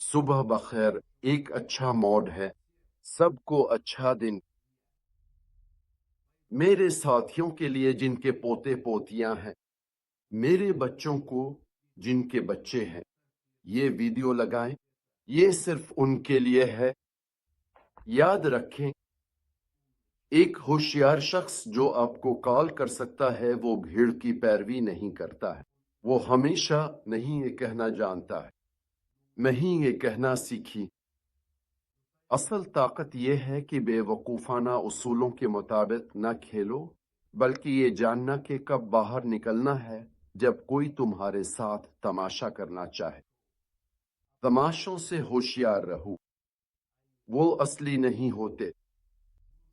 सुबह बखैर एक अच्छा मॉड है। सबको अच्छा दिन। मेरे साथियों के लिए जिनके पोते पोतियां हैं, मेरे बच्चों को जिनके बच्चे हैं, ये वीडियो लगाएं। ये सिर्फ उनके लिए है। याद रखें, एक होशियार शख्स जो आपको कॉल कर सकता है वो भीड़ की पैरवी नहीं करता है। वो हमेशा नहीं ये कहना जानता है, नहीं ये कहना सीखी। असल ताकत यह है कि बेवकूफ़ाना उसूलों के मुताबिक न खेलो, बल्कि ये जानना कि कब बाहर निकलना है जब कोई तुम्हारे साथ तमाशा करना चाहे। तमाशों से होशियार रहो, वो असली नहीं होते।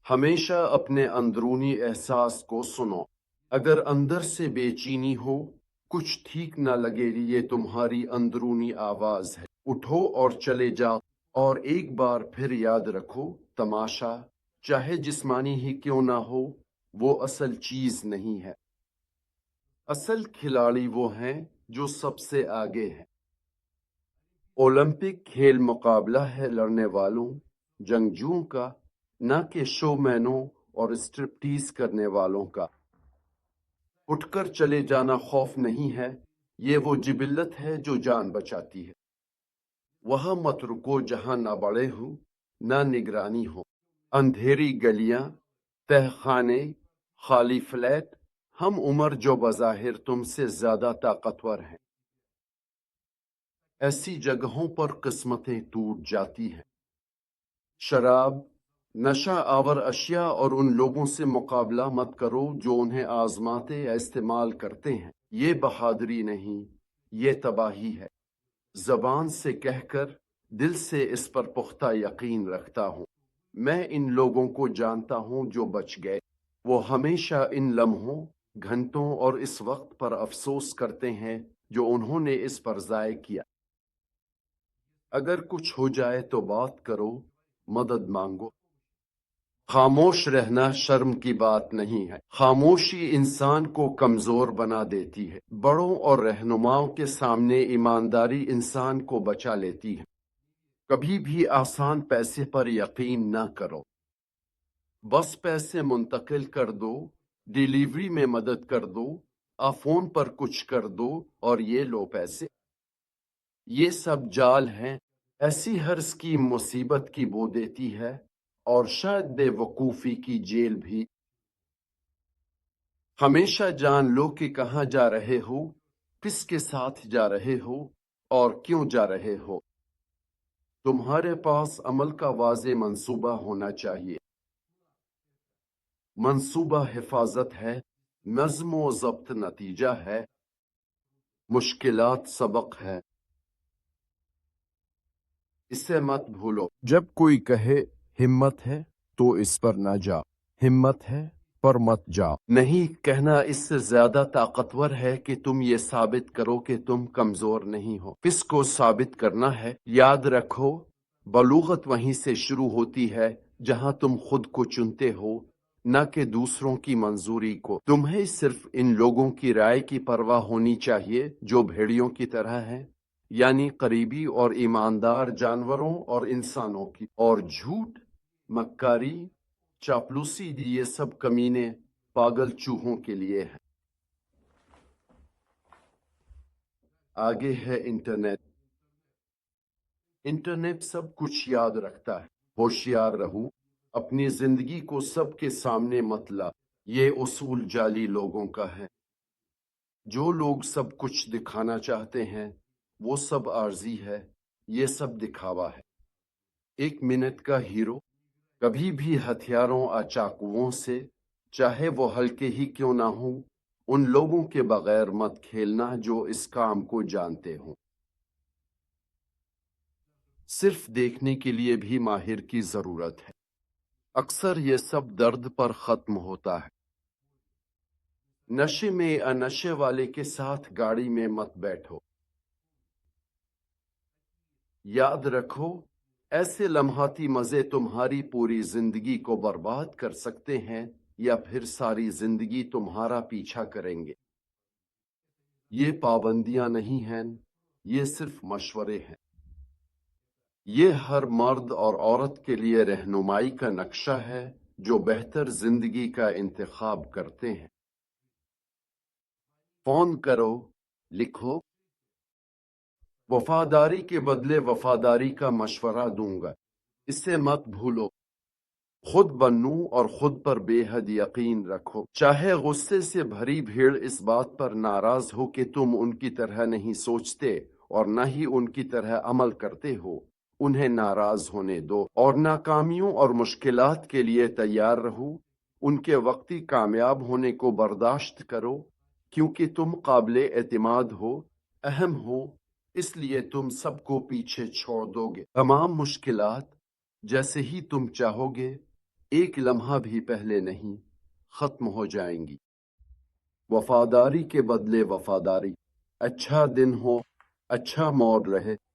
हमेशा अपने अंदरूनी एहसास को सुनो। अगर अंदर से बेचैनी हो, कुछ ठीक न लगे, ये तुम्हारी अंदरूनी आवाज है। उठो और चले जाओ। और एक बार फिर याद रखो, तमाशा चाहे जिस्मानी ही क्यों ना हो, वो असल चीज नहीं है। असल खिलाड़ी वो हैं जो सबसे आगे हैं। ओलंपिक खेल मुकाबला है लड़ने वालों, जंगजुओं का, न कि शोमैनों और स्ट्रिपटीज करने वालों का। उठकर चले जाना खौफ नहीं है, ये वो जिबिल्लत है जो जान बचाती है। वह मत रुको जहां ना बड़े हो, ना निगरानी हो। अंधेरी गलियां, तहखाने, खाली फ्लैट, हम उम्र जो बज़ाहिर तुमसे ज्यादा ताकतवर हैं। ऐसी जगहों पर किस्मतें टूट जाती हैं। शराब, नशा आवर अशिया और उन लोगों से मुकाबला मत करो जो उन्हें आजमाते या इस्तेमाल करते हैं। ये बहादुरी नहीं, ये तबाही है। जबान से कहकर दिल से इस पर पुख्ता यकीन रखता हूँ। मैं इन लोगों को जानता हूँ जो बच गए। वो हमेशा इन लम्हों, घंटों और इस वक्त पर अफसोस करते हैं जो उन्होंने इस पर ज़ाय किया। अगर कुछ हो जाए तो बात करो, मदद मांगो। खामोश रहना शर्म की बात नहीं है। खामोशी इंसान को कमजोर बना देती है। बड़ों और रहनुमाओं के सामने ईमानदारी इंसान को बचा लेती है। कभी भी आसान पैसे पर यकीन न करो। बस पैसे मुंतकिल कर दो, डिलीवरी में मदद कर दो, फोन पर कुछ कर दो और ये लो पैसे। ये सब जाल हैं। ऐसी हर स्कीम मुसीबत की बो देती है और शायद बेवकूफी की जेल भी। हमेशा जान लो कि कहाँ जा रहे हो, किसके साथ जा रहे हो और क्यों जा रहे हो। तुम्हारे पास अमल का वाज़े मंसूबा होना चाहिए। मंसूबा हिफाजत है, नज़्म व ज़ब्त नतीजा है, मुश्किलात सबक है। इसे मत भूलो। जब कोई कहे हिम्मत है तो इस पर ना जा, हिम्मत है पर मत जाओ। नहीं कहना इससे ज्यादा ताकतवर है कि तुम ये साबित करो कि तुम कमजोर नहीं हो। किसको साबित करना है? याद रखो, बलूगत वहीं से शुरू होती है जहां तुम खुद को चुनते हो, न कि दूसरों की मंजूरी को। तुम्हें सिर्फ इन लोगों की राय की परवाह होनी चाहिए जो भेड़ियों की तरह हैं, यानी करीबी और ईमानदार जानवरों और इंसानों की। और झूठ, मक्कारी, चापलूसी, ये सब कमीने पागल चूहों के लिए है। आगे है इंटरनेट। इंटरनेट सब कुछ याद रखता है। होशियार रहो, अपनी जिंदगी को सबके सामने मत ला। ये उसूल जाली लोगों का है। जो लोग सब कुछ दिखाना चाहते हैं, वो सब आर्जी है। ये सब दिखावा है। एक मिनट का हीरो कभी भी हथियारों या चाकुओं से, चाहे वो हल्के ही क्यों ना हो, उन लोगों के बगैर मत खेलना जो इस काम को जानते हो। सिर्फ देखने के लिए भी माहिर की जरूरत है। अक्सर ये सब दर्द पर खत्म होता है। नशे में या नशे वाले के साथ गाड़ी में मत बैठो। याद रखो, ऐसे लम्हाती मजे तुम्हारी पूरी जिंदगी को बर्बाद कर सकते हैं या फिर सारी जिंदगी तुम्हारा पीछा करेंगे। ये पाबंदियां नहीं हैं, ये सिर्फ मशवरे हैं। یہ ہر مرد اور عورت کے لیے رہنمائی کا نقشہ ہے جو بہتر زندگی کا انتخاب کرتے ہیں۔ فون کرو، لکھو، وفاداری کے بدلے وفاداری کا مشورہ دوں گا، اسے مت بھولو۔ خود بنو اور خود پر بے حد یقین رکھو، چاہے غصے سے بھری بھیڑ اس بات پر ناراض ہو کہ تم ان کی طرح نہیں سوچتے اور نہ ہی ان کی طرح عمل کرتے ہو، انہیں ناراض ہونے دو اور ناکامیوں اور مشکلات کے لیے تیار رہو۔ ان کے وقتی کامیاب ہونے کو برداشت کرو، کیونکہ تم قابل اعتماد ہو، اہم ہو، اس لیے تم سب کو پیچھے چھوڑ دو گے۔ تمام مشکلات جیسے ہی تم چاہو گے ایک لمحہ بھی پہلے نہیں ختم ہو جائیں گی۔ وفاداری کے بدلے وفاداری، اچھا دن ہو، اچھا موڈ رہے۔